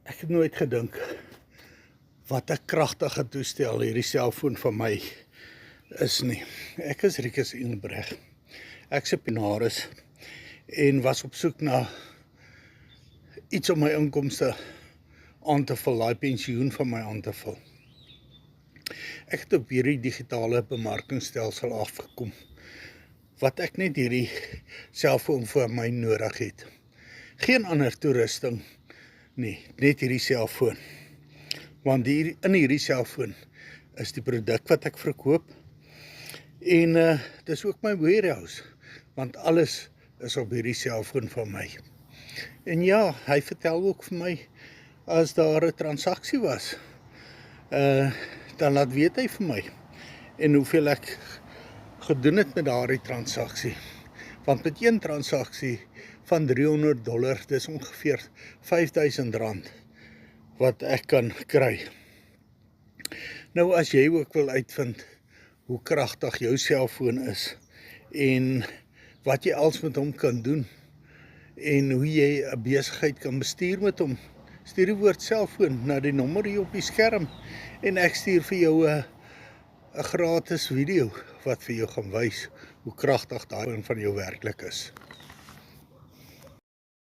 Ek het nooit gedink wat 'n kragtige toestel hierdie selfoon van my is nie. Ek is Rikus Engelbreg. Ek's 'n penaris en was op soek na iets om my inkomste aan te vul, daai pensioen van my aan te vul. Ek het op hierdie digitale bemarkingstelsel afgekom, wat ek net hierdie selfoon vir my nodig het. Geen ander toerusting nie, net hierdie selfoon. Want in hierdie selfoon is die produk wat ek verkoop en dis ook my warehouse, want alles is op hierdie selfoon van my. En ja, hy vertel ook vir my as daar 'n transaksie was, dan laat weet hy vir my en hoeveel ek gedoen het met daardie transaksie. Want met een transaksie van $300, dis ongeveer R5.000 wat ek kan kry. Nou as jy ook wil uitvind hoe kragtig jou selfoon is en wat jy als met hom kan doen en hoe jy 'n besigheid kan bestuur met hom, stuur die woord selfoon na die nommer hier op die skerm en ek stuur vir jou 'n gratis video wat vir jou gaan wys hoe kragtig daai een van jou werklik is.